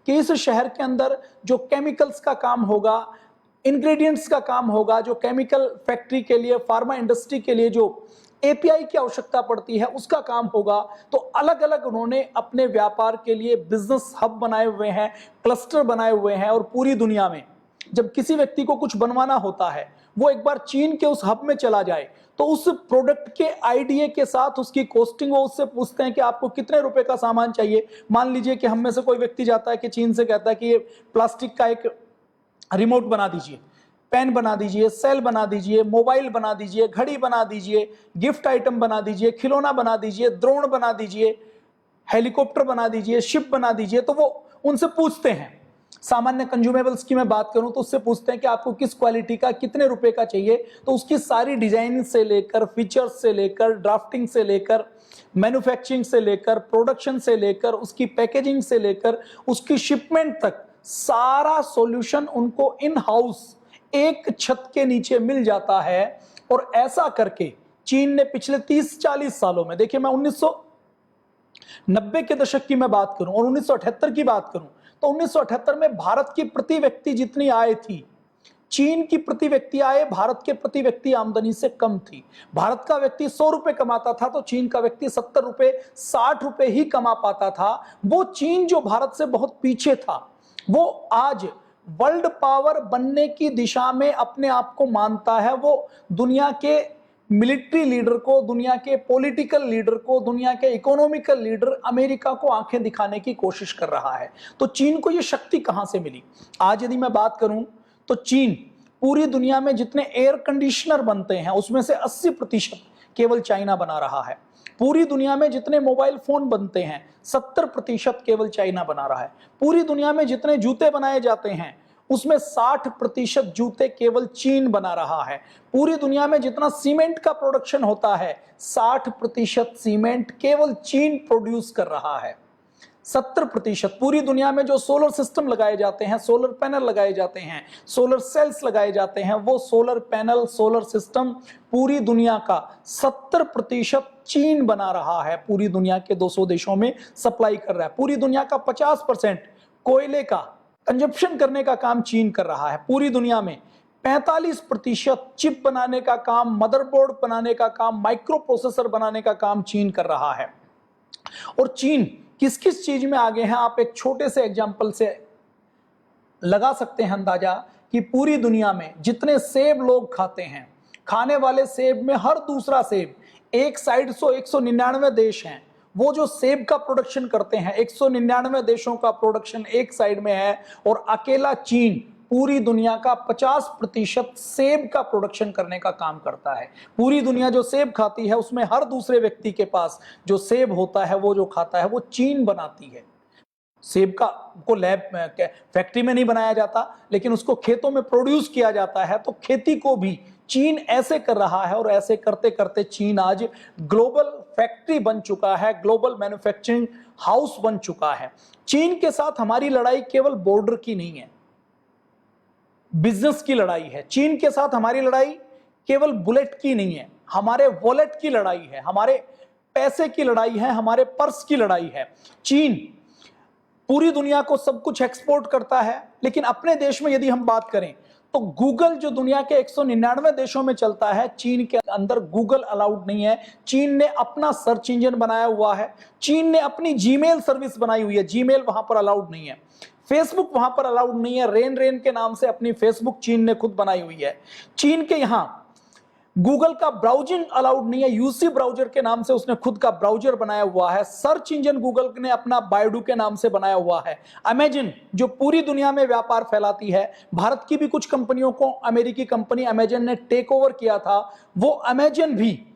कि इस शहर के अंदर जो केमिकल्स का काम होगा, इंग्रेडिएंट्स का काम होगा, जो केमिकल फैक्ट्री के लिए, फार्मा इंडस्ट्री के लिए जो एपीआई की आवश्यकता पड़ती है उसका काम होगा। तो अलग अलग उन्होंने अपने व्यापार के लिए बिजनेस हब बनाए हुए हैं, क्लस्टर बनाए हुए हैं। और पूरी दुनिया में जब किसी व्यक्ति को कुछ बनवाना होता है, वो एक बार चीन के उस हब में चला जाए तो उस प्रोडक्ट के आईडीए के साथ उसकी कॉस्टिंग, वो उससे पूछते हैं कि आपको कितने रुपए का सामान चाहिए। मान लीजिए कि हम में से कोई व्यक्ति जाता है कि चीन से कहता है कि ये प्लास्टिक का एक रिमोट बना दीजिए, पेन बना दीजिए, सेल बना दीजिए, मोबाइल बना दीजिए, घड़ी बना दीजिए, गिफ्ट आइटम बना दीजिए, खिलौना बना दीजिए, ड्रोन बना दीजिए, हेलीकॉप्टर बना दीजिए, शिप बना दीजिए। तो वो उनसे पूछते हैं, सामान्य कंज्यूमेबल्स की मैं बात करूं तो उससे पूछते हैं कि आपको किस क्वालिटी का कितने रुपए का चाहिए। तो उसकी सारी डिजाइनिंग से लेकर, फीचर्स से लेकर, ड्राफ्टिंग से लेकर, मैन्युफैक्चरिंग से लेकर, प्रोडक्शन से लेकर, उसकी पैकेजिंग से लेकर, उसकी शिपमेंट तक सारा सॉल्यूशन उनको इन हाउस एक छत के नीचे मिल जाता है। और ऐसा करके चीन ने पिछले 30-40 सालों में, देखिए मैं 1990 के दशक की मैं बात करूं और 1978 की बात करूं तो 1978 में भारत की प्रति व्यक्ति जितनी आय थी, चीन की प्रति व्यक्ति आय भारत के प्रति व्यक्ति आमदनी से कम थी। भारत का व्यक्ति 100 रुपए कमाता था तो चीन का व्यक्ति 70 रुपए, 60 रुपए ही कमा पाता था। वो चीन जो भारत से बहुत पीछे था, वो आज वर्ल्ड पावर बनने की दिशा में अपने आप को मानता है। वो दुनिया के मिलिट्री लीडर को, दुनिया के पॉलिटिकल लीडर को, दुनिया के इकोनॉमिकल लीडर अमेरिका को आंखें दिखाने की कोशिश कर रहा है। तो चीन को ये शक्ति कहां से मिली? आज यदि मैं बात करूं तो चीन पूरी दुनिया में जितने एयर कंडीशनर बनते हैं उसमें से 80% केवल चाइना बना रहा है। पूरी दुनिया में जितने मोबाइल फोन बनते हैं 70% केवल चाइना बना रहा है। पूरी दुनिया में जितने जूते बनाए जाते हैं उसमें 60% जूते केवल चीन बना रहा है। पूरी दुनिया में जितना सीमेंट का प्रोडक्शन होता है 60% सीमेंट केवल चीन प्रोड्यूस कर रहा है। 70% पूरी दुनिया में जो सोलर सिस्टम लगाए जाते हैं, सोलर पैनल लगाए जाते हैं, सोलर सेल्स लगाए जाते हैं, वो सोलर पैनल, सोलर सिस्टम पूरी दुनिया का 70% चीन बना रहा है। पूरी दुनिया के 200 देशों में सप्लाई कर रहा है। पूरी दुनिया का 50% कोयले का कंजप्शन करने का काम चीन कर रहा है। पूरी दुनिया में 45% चिप बनाने का काम, मदरबोर्ड बनाने का काम, माइक्रो प्रोसेसर बनाने का काम चीन कर रहा है। और चीन किस किस चीज में आगे हैं, आप एक छोटे से एग्जाम्पल से लगा सकते हैं अंदाजा कि पूरी दुनिया में जितने सेब लोग खाते हैं, खाने वाले सेब में हर दूसरा सेब, एक साइड 199 देश हैं वो जो सेब का प्रोडक्शन करते हैं, 199 देशों का प्रोडक्शन एक साइड में है। और अकेला चीन पूरी दुनिया का 50% सेब का प्रोडक्शन करने का काम करता है। पूरी दुनिया जो सेब खाती है उसमें हर दूसरे व्यक्ति के पास जो सेब होता है, वो जो खाता है, वो चीन बनाती है। सेब का को लैब फैक्ट्री में नहीं बनाया जाता, लेकिन उसको खेतों में प्रोड्यूस किया जाता है। तो खेती को भी चीन ऐसे कर रहा है और ऐसे करते करते चीन आज ग्लोबल फैक्ट्री बन चुका है, ग्लोबल मैन्युफैक्चरिंग हाउस बन चुका है। चीन के साथ हमारी लड़ाई केवल बॉर्डर की नहीं है, बिजनेस की लड़ाई है। चीन के साथ हमारी लड़ाई केवल बुलेट की नहीं है, हमारे वॉलेट की लड़ाई है, हमारे पैसे की लड़ाई है, हमारे पर्स की लड़ाई है। चीन पूरी दुनिया को सब कुछ एक्सपोर्ट करता है, लेकिन अपने देश में यदि हम बात करें तो गूगल जो दुनिया के 199 देशों में चलता है, चीन के अंदर गूगल अलाउड नहीं है। चीन ने अपना सर्च इंजन बनाया हुआ है, चीन ने अपनी जीमेल सर्विस बनाई हुई है, जीमेल वहां पर अलाउड नहीं है, फेसबुक वहां पर अलाउड नहीं है। रेन रेन के नाम से अपनी फेसबुक चीन ने खुद बनाई हुई है। चीन के यहां गूगल का ब्राउजिंग अलाउड नहीं है, यूसी ब्राउजर के नाम से उसने खुद का ब्राउजर बनाया हुआ है। सर्च इंजन गूगल ने अपना बायडू के नाम से बनाया हुआ है। अमेजन जो पूरी दुनिया में व्यापार फैलाती है, भारत की भी कुछ कंपनियों को अमेरिकी कंपनी अमेजन ने टेक ओवर किया था, वो अमेजन भी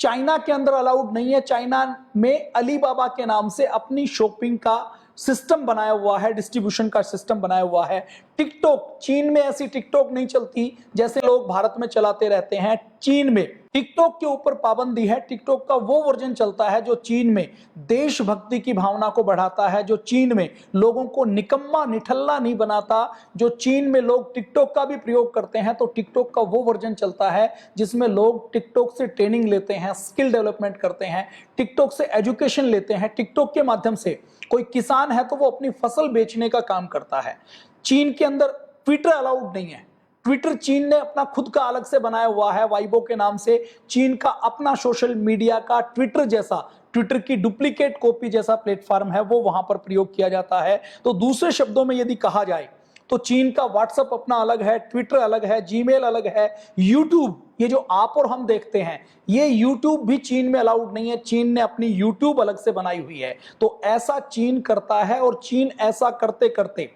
चाइना के अंदर अलाउड नहीं है। चाइना में अलीबाबा के नाम से अपनी शॉपिंग का सिस्टम बनाया हुआ है, डिस्ट्रीब्यूशन का सिस्टम बनाया हुआ है। टिकटॉक, चीन में ऐसी टिकटॉक नहीं चलती जैसे लोग भारत में चलाते रहते हैं। चीन में टिकटॉक के ऊपर पाबंदी है। टिकटॉक का वो वर्जन चलता है जो चीन में देशभक्ति की भावना को बढ़ाता है, जो चीन में लोगों को निकम्मा निठल्ला नहीं बनाता। जो चीन में लोग टिकटॉक का भी प्रयोग करते हैं तो टिकटॉक का वो वर्जन चलता है जिसमें लोग टिकटॉक से ट्रेनिंग लेते हैं, स्किल डेवलपमेंट करते हैं, टिकटॉक से एजुकेशन लेते हैं। टिकटॉक के माध्यम से कोई किसान है तो वो अपनी फसल बेचने का काम करता है। चीन के अंदर ट्विटर अलाउड नहीं है। ट्विटर चीन ने अपना खुद का अलग से बनाया हुआ है, वाइबो के नाम से। चीन का अपना सोशल मीडिया का ट्विटर जैसा, ट्विटर की डुप्लीकेट कॉपी जैसा प्लेटफॉर्म है, वो वहां पर प्रयोग किया जाता है। तो दूसरे शब्दों में यदि कहा जाए तो चीन का व्हाट्सएप अपना अलग है, ट्विटर अलग है, जीमेल अलग है, यूट्यूब, ये जो आप और हम देखते हैं, ये यूट्यूब भी चीन में अलाउड नहीं है। चीन ने अपनी यूट्यूब अलग से बनाई हुई है। तो ऐसा चीन करता है और चीन ऐसा करते करते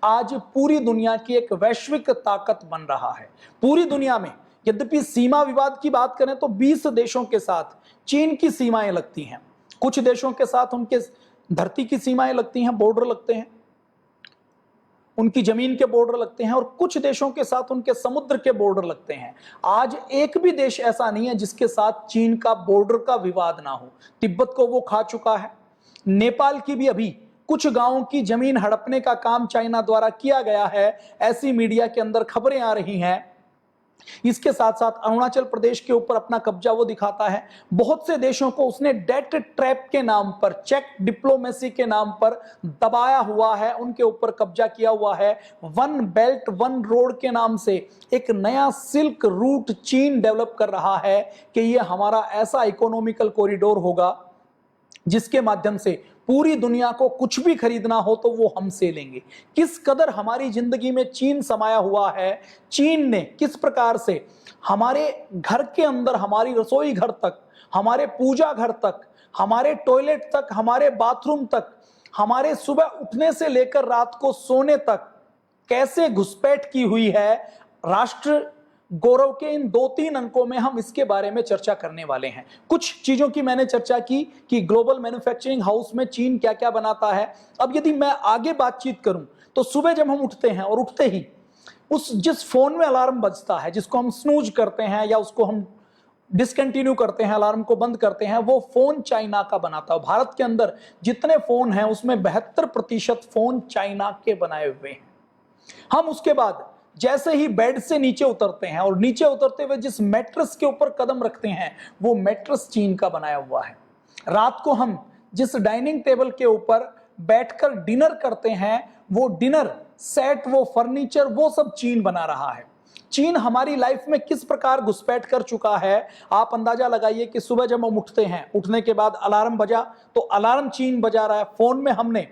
आज पूरी दुनिया की एक वैश्विक ताकत बन रहा है। पूरी दुनिया में यद्यपि सीमा विवाद की बात करें तो 20 देशों के साथ चीन की सीमाएं लगती हैं। कुछ देशों के साथ उनके धरती की सीमाएं लगती हैं, बॉर्डर लगते हैं, उनकी जमीन के बॉर्डर लगते हैं, और कुछ देशों के साथ उनके समुद्र के बॉर्डर लगते हैं। आज एक भी देश ऐसा नहीं है जिसके साथ चीन का बॉर्डर का विवाद ना हो। तिब्बत को वो खा चुका है। नेपाल की भी अभी कुछ गांवों की जमीन हड़पने का काम चाइना द्वारा किया गया है, ऐसी मीडिया के अंदर खबरें आ रही हैं। इसके साथ साथ अरुणाचल प्रदेश के ऊपर अपना कब्जा वो दिखाता है। बहुत से देशों को उसने डेट ट्रैप के नाम पर, चेक डिप्लोमेसी के नाम पर दबाया हुआ है, उनके ऊपर कब्जा किया हुआ है। वन बेल्ट वन रोड के नाम से एक नया सिल्क रूट चीन डेवलप कर रहा है कि ये हमारा ऐसा इकोनॉमिकल कॉरिडोर होगा जिसके माध्यम से पूरी दुनिया को कुछ भी खरीदना हो तो वो हमसे लेंगे। किस कदर हमारी जिंदगी में चीन समाया हुआ है। चीन ने किस प्रकार से हमारे घर के अंदर, हमारी रसोई घर तक, हमारे पूजा घर तक, हमारे टॉयलेट तक, हमारे बाथरूम तक, हमारे सुबह उठने से लेकर रात को सोने तक कैसे घुसपैठ की हुई है। राष्ट्र गौरव के इन 2-3 अंकों में हम इसके बारे में चर्चा करने वाले हैं। कुछ चीजों की मैंने चर्चा की कि ग्लोबल मैन्युफैक्चरिंग हाउस में चीन क्या क्या बनाता है। अब यदि मैं आगे बातचीत करूं तो सुबह जब हम उठते हैं और उठते ही उस जिस फोन में अलार्म बजता है, जिसको हम स्नूज करते हैं या उसको हम डिसकंटिन्यू करते हैं, अलार्म को बंद करते हैं, वो फोन चाइना का बनाता है। भारत के अंदर जितने फोन हैं उसमें 72% फोन चाइना के बनाए हुए हैं। हम उसके बाद जैसे ही बेड से नीचे उतरते हैं और नीचे उतरते हुए जिस मैट्रेस के ऊपर कदम रखते हैं वो मैट्रेस चीन का बनाया हुआ है। रात को हम जिस डाइनिंग टेबल के ऊपर बैठकर डिनर करते हैं वो डिनर सेट, वो फर्नीचर, वो सब चीन बना रहा है। चीन हमारी लाइफ में किस प्रकार घुसपैठ कर चुका है आप अंदाजा लगाइए कि सुबह जब हम उठते हैं, उठने के बाद अलार्म बजा तो अलार्म चीन बजा रहा है। फोन में हमने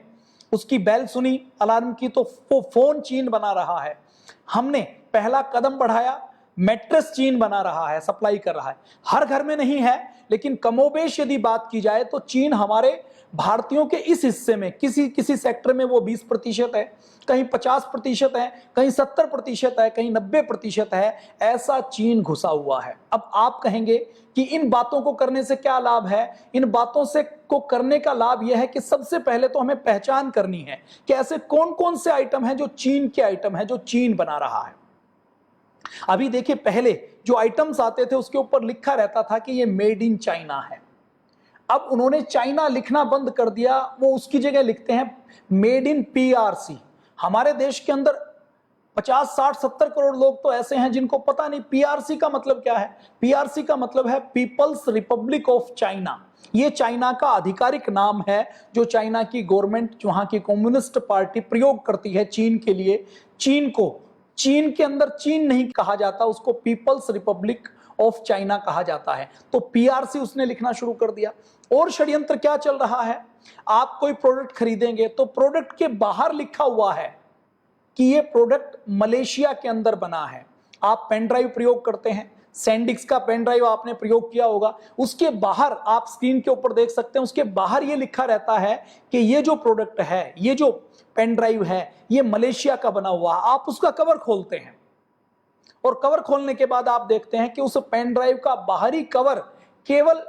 उसकी बेल सुनी अलार्म की तो वो फोन चीन बना रहा है। हमने पहला कदम बढ़ाया, मैट्रेस चीन बना रहा है, सप्लाई कर रहा है। हर घर में नहीं है लेकिन कमोबेश यदि बात की जाए तो चीन हमारे भारतीयों के इस हिस्से में किसी किसी सेक्टर में वो 20% है, कहीं 50% है, कहीं 70% है, कहीं 90% है। ऐसा चीन घुसा हुआ है। अब आप कहेंगे कि इन बातों को करने से क्या लाभ है। इन बातों से को करने का लाभ यह है कि सबसे पहले तो हमें पहचान करनी है कि ऐसे कौन कौन से आइटम हैं जो चीन के आइटम हैं, जो चीन बना रहा है। अभी देखिए, पहले जो आइटम्स आते थे उसके ऊपर लिखा रहता था कि ये मेड इन चाइना है। अब उन्होंने चाइना लिखना बंद कर दिया, वो उसकी जगह लिखते हैं मेड इन पीआरसी। हमारे देश के अंदर 50, 60, 70 करोड़ लोग तो ऐसे हैं जिनको पता नहीं पीआरसी का मतलब क्या है। पीआरसी का मतलब है पीपल्स रिपब्लिक ऑफ चाइना। ये चाइना का आधिकारिक नाम है जो चाइना की गवर्नमेंट, वहां की कम्युनिस्ट पार्टी प्रयोग करती है चीन के लिए। चीन को चीन के अंदर चीन नहीं कहा जाता, उसको पीपल्स रिपब्लिक ऑफ चाइना कहा जाता है। तो पीआरसी उसने लिखना शुरू कर दिया। और षड्यंत्र क्या चल रहा है, आप कोई प्रोडक्ट खरीदेंगे तो प्रोडक्ट के बाहर लिखा हुआ है कि ये प्रोडक्ट मलेशिया के अंदर बना है। आप पेन ड्राइव प्रयोग करते हैं, सैंडिक्स का पेन ड्राइव आपने प्रयोग किया होगा, उसके बाहर आप स्क्रीन के ऊपर देख सकते हैं, उसके बाहर ये लिखा रहता है कि ये जो प्रोडक्ट है, ये जो पेन ड्राइव है, ये मलेशिया का बना हुआ। आप उसका कवर खोलते हैं और कवर खोलने के बाद आप देखते हैं कि उस पेन ड्राइव का बाहरी कवर केवल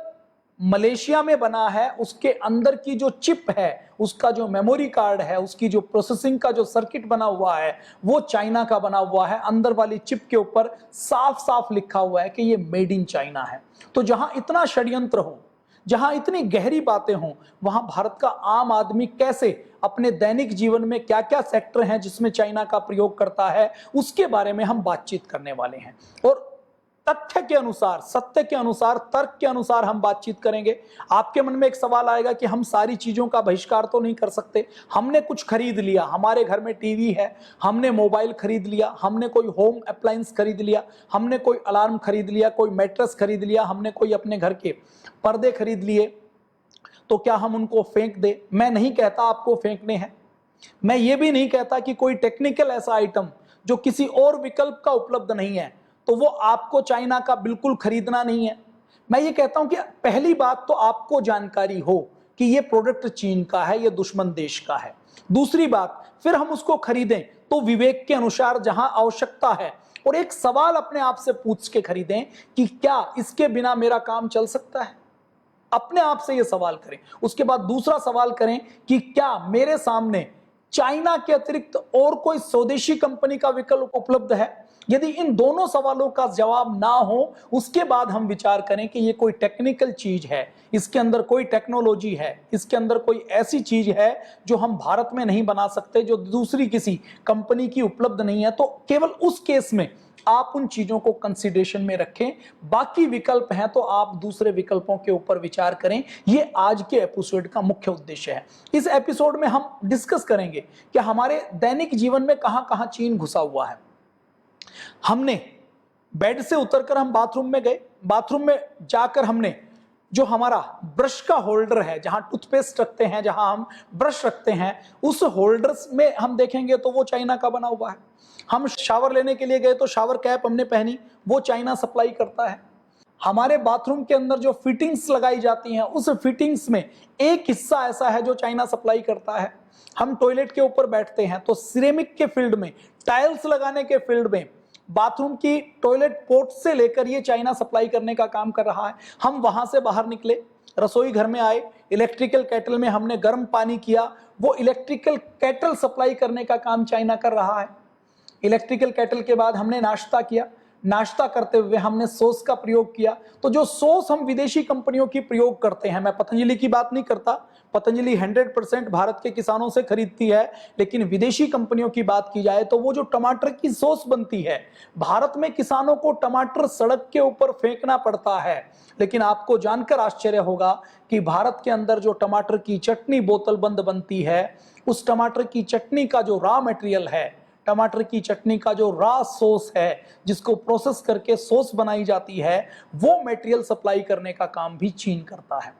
मलेशिया में बना है, उसके अंदर की जो चिप है, उसका जो मेमोरी कार्ड है, उसकी जो प्रोसेसिंग का जो सर्किट बना हुआ है, वो चाइना का बना हुआ है। अंदर वाली चिप के ऊपर साफ साफ लिखा हुआ है कि ये मेड इन चाइना है। तो जहां इतना षड्यंत्र हो, जहां इतनी गहरी बातें हों, वहां भारत का आम आदमी कैसे अपने दैनिक जीवन में क्या क्या सेक्टर हैं जिसमें चाइना का प्रयोग करता है, उसके बारे में हम बातचीत करने वाले हैं। और तथ्य के अनुसार, सत्य के अनुसार, तर्क के अनुसार हम बातचीत करेंगे। आपके मन में एक सवाल आएगा कि हम सारी चीजों का बहिष्कार तो नहीं कर सकते। हमने कुछ खरीद लिया, हमारे घर में टीवी है, हमने मोबाइल खरीद लिया, हमने कोई होम अप्लायंस खरीद लिया, हमने कोई अलार्म खरीद लिया, कोई मैट्रेस खरीद लिया, हमने कोई अपने घर के पर्दे खरीद लिए, तो क्या हम उनको फेंक दें? मैं नहीं कहता आपको फेंकने हैं। मैं ये भी नहीं कहता कि कोई टेक्निकल ऐसा आइटम जो किसी और विकल्प का उपलब्ध नहीं है तो वो आपको चाइना का बिल्कुल खरीदना नहीं है। मैं ये कहता हूं कि पहली बात तो आपको जानकारी हो कि ये प्रोडक्ट चीन का है, ये दुश्मन देश का है। दूसरी बात, फिर हम उसको खरीदें तो विवेक के अनुसार, जहां आवश्यकता है, और एक सवाल अपने आप से पूछ के खरीदें कि क्या इसके बिना मेरा काम चल सकता है। अपने आप से ये सवाल करें। उसके बाद दूसरा सवाल करें कि क्या मेरे सामने चाइना के अतिरिक्त और कोई स्वदेशी कंपनी का विकल्प उपलब्ध है। यदि इन दोनों सवालों का जवाब ना हो, उसके बाद हम विचार करें कि ये कोई टेक्निकल चीज है, इसके अंदर कोई टेक्नोलॉजी है, इसके अंदर कोई ऐसी चीज है जो हम भारत में नहीं बना सकते, जो दूसरी किसी कंपनी की उपलब्ध नहीं है, तो केवल उस केस में आप उन चीजों को कंसीडरेशन में रखें। बाकी विकल्प हैं तो आप दूसरे विकल्पों के ऊपर विचार करें। ये आज के एपिसोड का मुख्य उद्देश्य है। इस एपिसोड में हम डिस्कस करेंगे कि हमारे दैनिक जीवन में कहां कहां चीन घुसा हुआ है। हमने बेड से उतरकर हम बाथरूम में गए, बाथरूम में जाकर हमने जो हमारा ब्रश का होल्डर है, जहां टूथपेस्ट रखते हैं, जहां हम ब्रश रखते हैं, उस होल्डर्स में हम देखेंगे तो वो चाइना का बना हुआ है। हम शावर लेने के लिए गए तो शावर कैप हमने पहनी, वो चाइना सप्लाई करता है। हमारे बाथरूम के अंदर जो फिटिंग्स लगाई जाती हैं, उस फिटिंग्स में एक हिस्सा ऐसा है जो चाइना सप्लाई करता है। हम टॉयलेट के ऊपर बैठते हैं तो सिरेमिक के फील्ड में, टाइल्स लगाने के फील्ड में, बाथरूम की टॉयलेट पोर्ट से लेकर ये चाइना सप्लाई करने का काम कर रहा है। हम वहां से बाहर निकले, रसोई घर में आए, इलेक्ट्रिकल केटल में हमने गर्म पानी किया, वो इलेक्ट्रिकल केटल सप्लाई करने का काम चाइना कर रहा है। इलेक्ट्रिकल केटल के बाद हमने नाश्ता किया, नाश्ता करते हुए हमने सॉस का प्रयोग किया। तो जो सॉस हम विदेशी कंपनियों की प्रयोग करते हैं, मैं पतंजलि की बात नहीं करता, पतंजलि 100% भारत के किसानों से खरीदती है, लेकिन विदेशी कंपनियों की बात की जाए तो वो जो टमाटर की सॉस बनती है, भारत में किसानों को टमाटर सड़क के ऊपर फेंकना पड़ता है। लेकिन आपको जानकर आश्चर्य होगा कि भारत के अंदर जो टमाटर की चटनी बोतल बंद बनती है, उस टमाटर की चटनी का जो रॉ मटेरियल है, टमाटर की चटनी का जो रॉ सॉस है, जिसको प्रोसेस करके सॉस बनाई जाती है, वो मटेरियल सप्लाई करने का काम भी चीन करता है।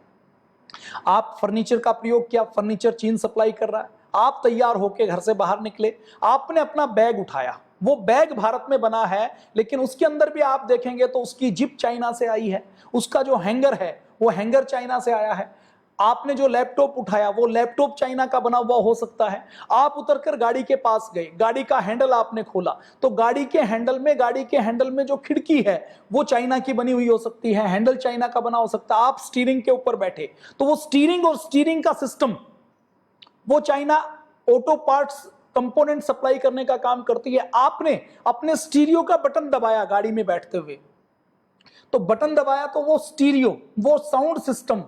आप फर्नीचर का प्रयोग किया, फर्नीचर चीन सप्लाई कर रहा है। आप तैयार होकर घर से बाहर निकले, आपने अपना बैग उठाया, वो बैग भारत में बना है, लेकिन उसके अंदर भी आप देखेंगे तो उसकी जिप चाइना से आई है, उसका जो हैंगर है वो हैंगर चाइना से आया है। आपने जो लैपटॉप उठाया वो लैपटॉप चाइना का बना हुआ हो सकता है। आप उतरकर गाड़ी के पास गए, गाड़ी का हैंडल आपने खोला तो गाड़ी के हैंडल में जो खिड़की है वो चाइना की बनी हुई हो सकती है, हैंडल चाइना का बना हो सकता है। आप स्टीयरिंग के ऊपर बैठे तो वो स्टीयरिंग और स्टीयरिंग का सिस्टम वो China auto parts component supply करने का काम करती है। आपने अपने स्टीरियो का बटन दबाया गाड़ी में बैठते हुए, तो बटन दबाया तो वो स्टीरियो, वो साउंड सिस्टम,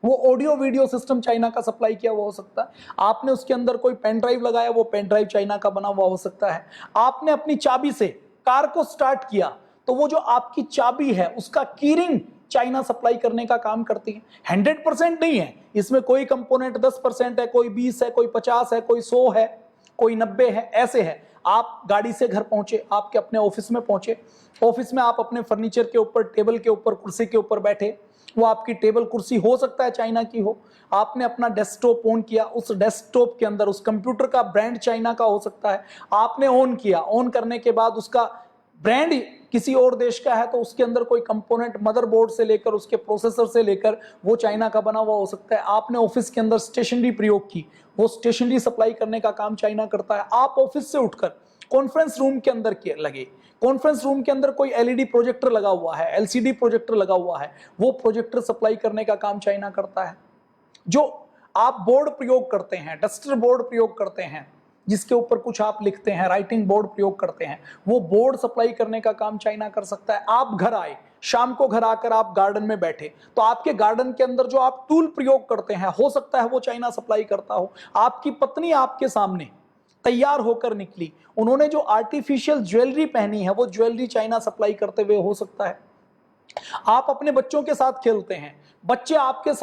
वो ऑडियो वीडियो सिस्टम चाइना का सप्लाई किया हुआ हो सकता है। आपने उसके अंदर कोई पेन ड्राइव लगाया, वो पेन ड्राइव चाइना का बना हुआ हो सकता है। आपने अपनी चाबी से कार को स्टार्ट किया तो वो जो आपकी चाबी है उसका कीरिंग चाइना सप्लाई करने का काम करती है। 100% नहीं है, इसमें कोई कंपोनेंट 10% है, कोई 20 है, कोई 50 है, कोई 100 है, कोई 90 है, ऐसे है। आप गाड़ी से घर पहुंचे, आपके अपने ऑफिस में पहुंचे, ऑफिस में आप अपने फर्नीचर के ऊपर, टेबल के ऊपर, कुर्सी के ऊपर बैठे, वो आपकी टेबल कुर्सी हो सकता है चाइना की हो। आपने अपना डेस्कटॉप ऑन किया, उस डेस्कटॉप के अंदर उस कंप्यूटर का ब्रांड चाइना का हो सकता है। आपने ऑन किया, ऑन करने के बाद उसका ब्रांड किसी और देश का है तो उसके अंदर कोई कंपोनेंट मदरबोर्ड से लेकर उसके प्रोसेसर से लेकर वो चाइना का बना हुआ हो सकता है। आपने ऑफिस के अंदर स्टेशनरी प्रयोग की, वो स्टेशनरी सप्लाई करने का काम चाइना करता है। आप ऑफिस से उठकर कॉन्फ्रेंस रूम के अंदर लगे, कॉन्फ्रेंस रूम के अंदर कोई एलईडी प्रोजेक्टर लगा हुआ है, एलसीडी प्रोजेक्टर लगा हुआ है, वो प्रोजेक्टर सप्लाई करने का काम चाइना करता है। जो आप बोर्ड प्रयोग करते हैं, डस्टर बोर्ड प्रयोग करते हैं, जिसके ऊपर कुछ आप लिखते हैं, राइटिंग बोर्ड प्रयोग करते हैं, वो बोर्ड सप्लाई करने का काम चाइना कर सकता है। आप घर आए, शाम को घर आकर आप गार्डन में बैठे, तो आपके गार्डन के अंदर जो आप टूल प्रयोग करते हैं, हो सकता है वो चाइना सप्लाई करता हो। आपकी पत्नी आपके सामने तैयार होकर निकली, उन्होंने जो आर्टिफिशियल ज्वेलरी पहनी है, वो ज्वेलरी चाइना सप्लाई करते हुए हो सकता है। आप अपने बच्चों के साथ खेलते हैं, बच्चे आपके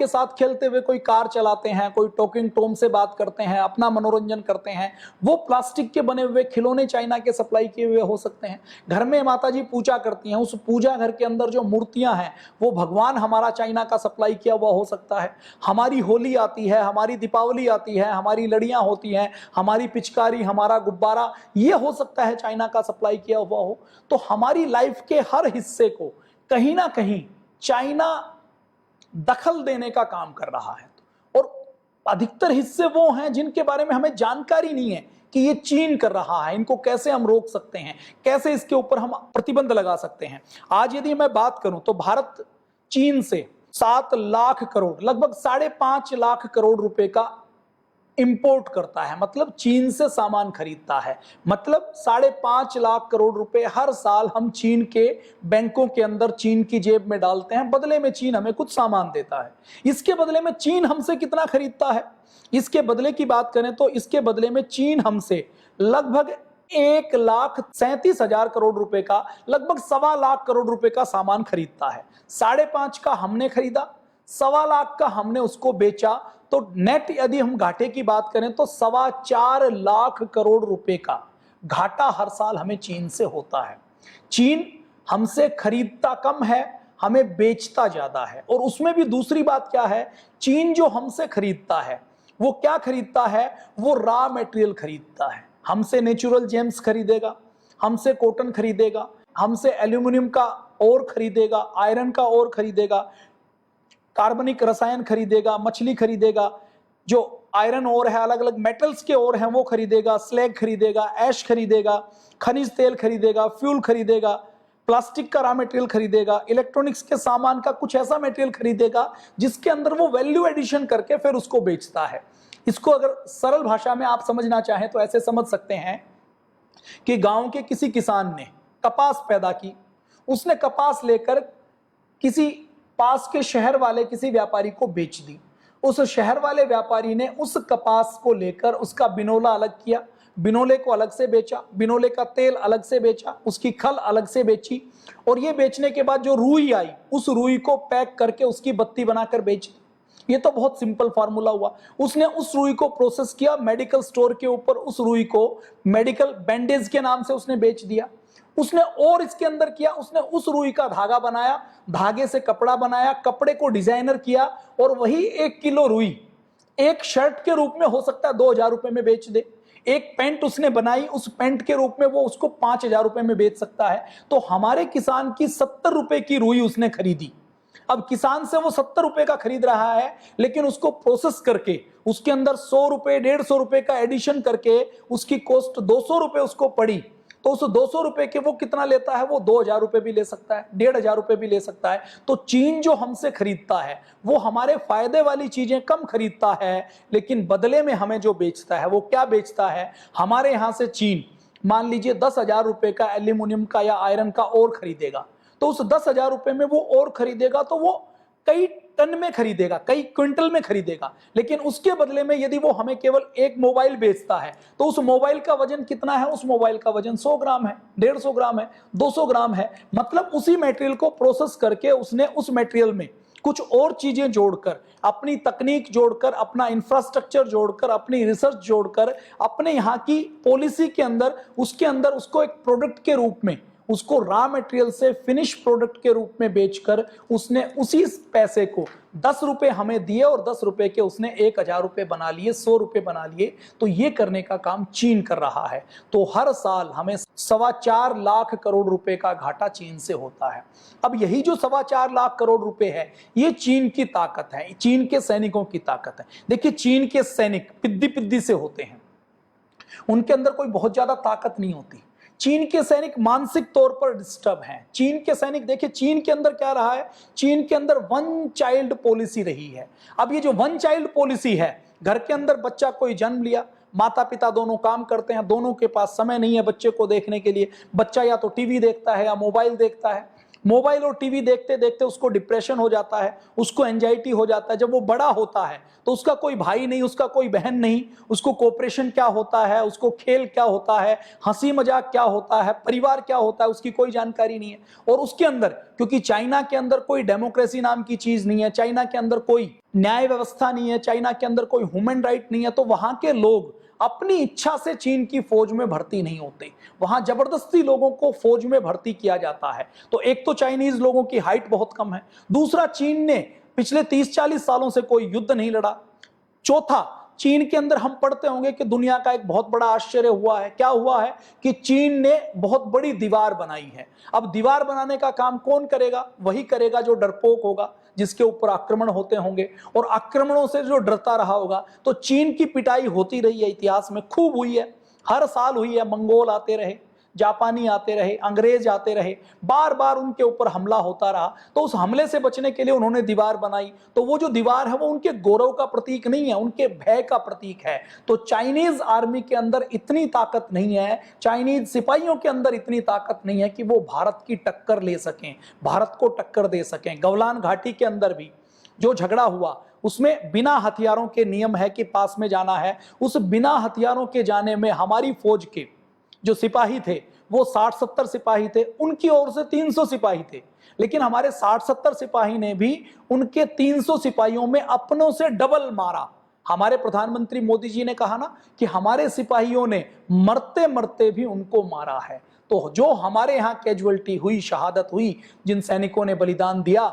साथ खेलते हुए कोई कार चलाते हैं, कोई टॉकिंग टॉम से बात करते हैं, अपना मनोरंजन करते हैं, वो प्लास्टिक के बने हुए खिलौने चाइना के सप्लाई किए हुए हो सकते हैं। घर में माताजी पूजा करती हैं, उस पूजा घर के अंदर जो मूर्तियां हैं, वो भगवान हमारा चाइना का सप्लाई किया हुआ हो सकता है। हमारी होली आती है, हमारी दीपावली आती है, हमारी लड़ियां होती हैं, हमारी पिचकारी, हमारा गुब्बारा, ये हो सकता है चाइना का सप्लाई किया हुआ हो। तो हमारी लाइफ के हर हिस्से को कहीं ना कहीं चाइना दखल देने का काम कर रहा है। और अधिकतर हिस्से वो हैं जिनके बारे में हमें जानकारी नहीं है कि ये चीन कर रहा है, इनको कैसे हम रोक सकते हैं, कैसे इसके ऊपर हम प्रतिबंध लगा सकते हैं। आज यदि मैं बात करूं तो भारत चीन से 7 लाख करोड़, लगभग 5.5 लाख करोड़ रुपए का इंपोर्ट करता है, मतलब चीन से सामान खरीदता है। मतलब 5.5 लाख करोड़ रुपए हर साल हम चीन के बैंकों के अंदर चीन की जेब में डालते हैं, बदले में चीन हमें कुछ सामान देता है। इसके बदले में चीन हमसे कितना खरीदता है, इसके बदले की बात करें तो इसके बदले में चीन हमसे लगभग 1,37,000 करोड़ रुपए का, लगभग 1.25 लाख करोड़ रुपए का सामान खरीदता है। 5.5 का हमने खरीदा, 1.25 लाख का हमने उसको बेचा, तो नेट यदि हम घाटे की बात करें तो 4.25 लाख करोड़ रुपए का घाटा हर साल हमें चीन से होता है। चीन हमसे खरीदता कम है, हमें बेचता ज्यादा है। और उसमें भी दूसरी बात क्या है, चीन जो हमसे खरीदता है वो क्या खरीदता है, वो रॉ मटेरियल खरीदता है। हमसे नेचुरल जेम्स खरीदेगा, हमसे कॉटन खरीदेगा, हमसे एल्यूमिनियम का ओर खरीदेगा, आयरन का ओर खरीदेगा, कार्बनिक रसायन खरीदेगा, मछली खरीदेगा, जो आयरन ओर है, अलग अलग मेटल्स के ओर हैं वो खरीदेगा, स्लैग खरीदेगा, ऐश खरीदेगा, खनिज तेल खरीदेगा, फ्यूल खरीदेगा, प्लास्टिक का रॉ मटेरियल खरीदेगा, इलेक्ट्रॉनिक्स के सामान का कुछ ऐसा मटेरियल खरीदेगा जिसके अंदर वो वैल्यू एडिशन करके फिर उसको बेचता है। इसको अगर सरल भाषा में आप समझना चाहें तो ऐसे समझ सकते हैं कि गांव के किसी किसान ने कपास पैदा की, उसने कपास लेकर किसी पास के शहर वाले किसी व्यापारी को बेच दी। उस शहर वाले व्यापारी ने उस कपास को लेकर उसका बिनोला अलग किया, बिनोले को अलग से बेचा, बिनोले का तेल अलग से बेचा, उसकी खल अलग से बेची, और ये बेचने के बाद जो रुई आई, उस रुई को पैक करके उसकी बत्ती बनाकर बेची। ये तो बहुत सिंपल फार्मूला हुआ। उसने उस रुई को प्रोसेस किया, मेडिकल स्टोर के ऊपर उस रुई को मेडिकल बैंडेज के नाम से उसने बेच दिया। उसने और इसके अंदर किया, उसने उस रुई का धागा बनाया, धागे से कपड़ा बनाया, कपड़े को डिजाइनर किया, और वही 1 किलो रुई एक शर्ट के रूप में हो सकता है 2,000 रुपए में बेच दे। एक पैंट उसने बनाई, उस पैंट के रूप में वो उसको 5,000 रुपए में बेच सकता है। तो हमारे किसान की 70 रुपए की रुई उसने खरीदी। अब किसान से वो 70 रुपए का खरीद रहा है, लेकिन उसको प्रोसेस करके उसके अंदर 100 रुपए 150 रुपए का एडिशन करके उसकी कॉस्ट 200 रुपए उसको पड़ी। तो उस 200 रुपए के वो कितना लेता है, वो 2,000 रुपए भी ले सकता है, 1,500 रुपए भी ले सकता है। तो चीन जो हमसे खरीदता है वो हमारे फायदे वाली चीजें कम खरीदता है, लेकिन बदले में हमें जो बेचता है वो क्या बेचता है। हमारे यहां से चीन मान लीजिए 10,000 रुपए का एल्यूमिनियम का या आयरन का ओर खरीदेगा, तो उस 10,000 रुपए में वो ओर खरीदेगा तो वो कई टन में खरीदेगा, कई क्विंटल में खरीदेगा। लेकिन उसके बदले में यदि वो हमें केवल एक मोबाइल बेचता है तो उस मोबाइल का वजन कितना है, उस मोबाइल का वजन 100 ग्राम है, 150 ग्राम है, 200 ग्राम है। मतलब उसी मटेरियल को प्रोसेस करके उसने उस मटेरियल में कुछ और चीजें जोड़कर, अपनी तकनीक जोड़कर, अपना इंफ्रास्ट्रक्चर जोड़कर, अपनी रिसर्च जोड़कर, अपने यहाँ की पॉलिसी के अंदर उसके अंदर उसको एक प्रोडक्ट के रूप में, उसको रॉ मटेरियल से फिनिश प्रोडक्ट के रूप में बेचकर उसने उसी पैसे को 10 रुपए हमें दिए और 10 रुपए के उसने 1,000 रुपए बना लिए, 100 रुपए बना लिए। तो ये करने का काम चीन कर रहा है। तो हर साल हमें 4.25 लाख करोड़ रुपए का घाटा चीन से होता है। अब यही जो 4.25 लाख करोड़ रुपए है, ये चीन की ताकत है, चीन के सैनिकों की ताकत है। देखिए चीन के सैनिक पिद्दी पिद्दी से होते हैं, उनके अंदर कोई बहुत ज्यादा ताकत नहीं होती। चीन के सैनिक मानसिक तौर पर डिस्टर्ब हैं। चीन के सैनिक, देखिए चीन के अंदर क्या रहा है, चीन के अंदर वन चाइल्ड पॉलिसी रही है। अब ये जो वन चाइल्ड पॉलिसी है, घर के अंदर बच्चा कोई जन्म लिया, माता पिता दोनों काम करते हैं, दोनों के पास समय नहीं है बच्चे को देखने के लिए, बच्चा या तो टीवी देखता है या मोबाइल देखता है, मोबाइल और टीवी देखते देखते उसको डिप्रेशन हो जाता है, उसको एंजाइटी हो जाता है। जब वो बड़ा होता है तो उसका कोई भाई नहीं, उसका कोई बहन नहीं, उसको कोऑपरेशन क्या होता है, उसको खेल क्या होता है, हंसी मजाक क्या होता है, परिवार क्या होता है, उसकी कोई जानकारी नहीं है। और उसके अंदर, क्योंकि चाइना के अंदर कोई डेमोक्रेसी नाम की चीज नहीं है, चाइना के अंदर कोई न्याय व्यवस्था नहीं है, चाइना के अंदर कोई ह्यूमन राइट नहीं है, तो वहां के लोग अपनी इच्छा से चीन की फौज में भर्ती नहीं होते, वहां जबरदस्ती लोगों को फौज में भर्ती किया जाता है। तो एक तो चाइनीज लोगों की हाइट बहुत कम है, दूसरा चीन ने पिछले 30-40 सालों से कोई युद्ध नहीं लड़ा, चौथा चीन के अंदर हम पढ़ते होंगे कि दुनिया का एक बहुत बड़ा आश्चर्य हुआ है। क्या हुआ है कि चीन ने बहुत बड़ी दीवार बनाई है। अब दीवार बनाने का काम कौन करेगा? वही करेगा जो डरपोक होगा, जिसके ऊपर आक्रमण होते होंगे, और आक्रमणों से जो डरता रहा होगा। तो चीन की पिटाई होती रही है, इतिहास में खूब हुई है, हर साल हुई है। मंगोल आते रहे, जापानी आते रहे, अंग्रेज आते रहे, बार बार उनके ऊपर हमला होता रहा। तो उस हमले से बचने के लिए उन्होंने दीवार बनाई। तो वो जो दीवार है वो उनके गौरव का प्रतीक नहीं है, उनके भय का प्रतीक है। तो चाइनीज आर्मी के अंदर इतनी ताकत नहीं है, चाइनीज सिपाहियों के अंदर इतनी ताकत नहीं है कि वो भारत की टक्कर ले सकें, भारत को टक्कर दे सकें। गलवान घाटी के अंदर भी जो झगड़ा हुआ उसमें बिना हथियारों के नियम है कि पास में जाना है, उस बिना हथियारों के जाने में हमारी फौज के जो सिपाही थे वो 60-70 सिपाही थे, उनकी ओर से 300 सिपाही थे, लेकिन हमारे 60-70 सिपाही ने भी उनके 300 सिपाहियों में अपनों से डबल मारा। हमारे प्रधानमंत्री मोदी जी ने कहा ना कि हमारे सिपाहियों ने मरते मरते भी उनको मारा है। तो जो हमारे यहाँ कैजुअलिटी हुई, शहादत हुई, जिन सैनिकों ने बलिदान दिया,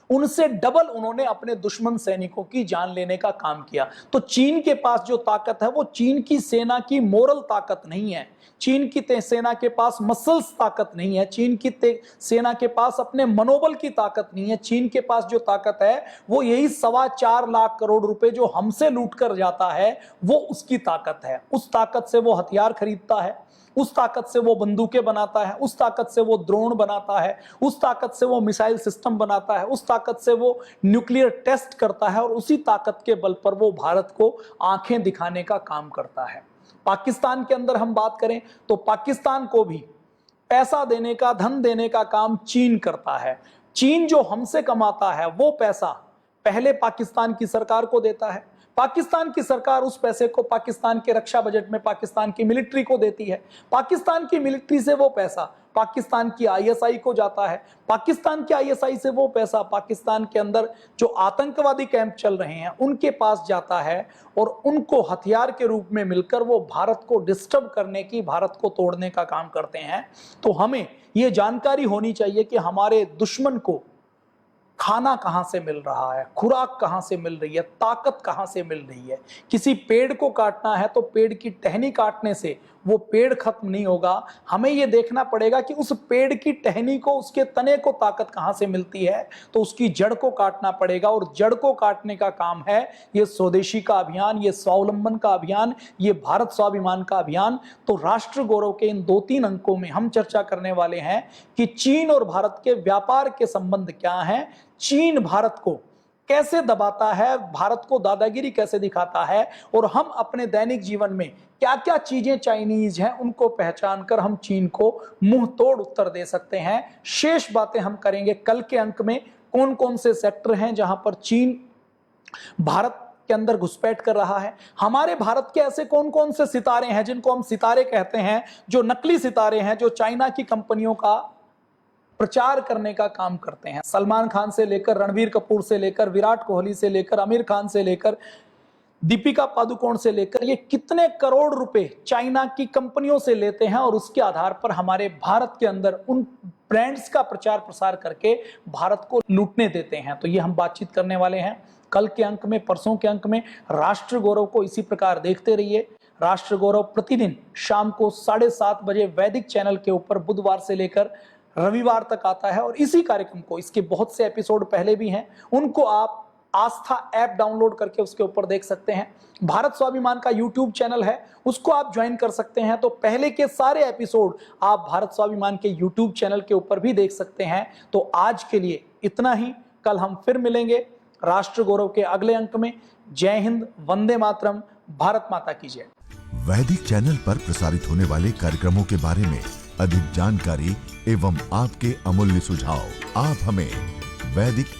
उनसे डबल उन्होंने अपने दुश्मन सैनिकों की जान लेने का काम किया। तो चीन के पास जो ताकत है वो चीन की सेना की मोरल ताकत नहीं है, चीन की सेना के पास मसल्स ताकत नहीं है, चीन की सेना के पास अपने मनोबल की ताकत नहीं है। चीन के पास जो ताकत है वो यही 4.25 लाख करोड़ रुपए जो हमसे लूट कर जाता है, वो उसकी ताकत है। उस ताकत से वो हथियार खरीदता है, उस ताकत से वो बंदूकें बनाता है, उस ताकत से वो ड्रोन बनाता है, उस ताकत से वो मिसाइल सिस्टम बनाता है, उस ताकत से वो न्यूक्लियर टेस्ट करता है, और उसी ताकत के बल पर वो भारत को आंखें दिखाने का काम करता है। पाकिस्तान के अंदर हम बात करें तो पाकिस्तान को भी पैसा देने का, धन देने का काम चीन करता है। चीन जो हमसे कमाता है वो पैसा पहले पाकिस्तान की सरकार को देता है, पाकिस्तान की सरकार उस पैसे को पाकिस्तान के रक्षा बजट में पाकिस्तान की मिलिट्री को देती है, पाकिस्तान की मिलिट्री से वो पैसा पाकिस्तान की आईएसआई को जाता है, पाकिस्तान की आईएसआई से वो पैसा पाकिस्तान के अंदर जो आतंकवादी कैंप चल रहे हैं उनके पास जाता है, और उनको हथियार के रूप में मिलकर वो भारत को डिस्टर्ब करने की, भारत को तोड़ने का काम करते हैं। तो हमें ये जानकारी होनी चाहिए कि हमारे दुश्मन को खाना कहां से मिल रहा है, खुराक कहां से मिल रही है, ताकत कहां से मिल रही है। किसी पेड़ को काटना है तो पेड़ की टहनी काटने से वो पेड़ खत्म नहीं होगा, हमें ये देखना पड़ेगा कि उस पेड़ की टहनी को, उसके तने को ताकत कहां से मिलती है, तो उसकी जड़ को काटना पड़ेगा। और जड़ को काटने का काम है ये स्वदेशी का अभियान, ये स्वावलंबन का अभियान, ये भारत स्वाभिमान का अभियान। तो राष्ट्र गौरव के इन 2-3 अंकों में हम चर्चा करने वाले हैं कि चीन और भारत के व्यापार के संबंध क्या हैं, चीन भारत को कैसे दबाता है, भारत को दादागिरी कैसे दिखाता है, और हम अपने दैनिक जीवन में क्या क्या चीजें चाइनीज हैं उनको पहचान कर हम चीन को मुंह तोड़ उत्तर दे सकते हैं। शेष बातें हम करेंगे कल के अंक में, कौन कौन से सेक्टर हैं जहां पर चीन भारत के अंदर घुसपैठ कर रहा है, हमारे भारत के ऐसे कौन कौन से सितारे हैं जिनको हम सितारे कहते हैं, जो नकली सितारे हैं, जो चाइना की कंपनियों का प्रचार करने का काम करते हैं। सलमान खान से लेकर रणवीर कपूर से लेकर विराट कोहली से लेकर आमिर खान से लेकर दीपिका पादुकोण से लेकर ये कितने करोड़ रुपए चाइना की कंपनियों से लेते हैं, और उसके आधार पर हमारे भारत के अंदर उन ब्रांड्स का प्रचार प्रसार करके भारत को लूटने देते हैं। तो ये हम बातचीत करने वाले हैं कल के अंक में, परसों के अंक में। राष्ट्र गौरव को इसी प्रकार देखते रहिए। राष्ट्र गौरव प्रतिदिन शाम को 7:30 बजे वैदिक चैनल के ऊपर बुधवार से लेकर रविवार तक आता है, और इसी कार्यक्रम को, इसके बहुत से एपिसोड पहले भी हैं, उनको आप आस्था ऐप डाउनलोड करके उसके ऊपर देख सकते हैं। भारत स्वाभिमान का यूट्यूब चैनल है, उसको आप ज्वाइन कर सकते हैं। तो पहले के सारे एपिसोड आप भारत स्वाभिमान के यूट्यूब चैनल के ऊपर भी देख सकते हैं। तो आज के लिए इतना ही, कल हम फिर मिलेंगे राष्ट्र गौरव के अगले अंक में। जय हिंद, वंदे मातरम, भारत माता की जय। वैदिक चैनल पर प्रसारित होने वाले कार्यक्रमों के बारे में अधिक जानकारी एवं आपके अमूल्य सुझाव आप हमें वैदिक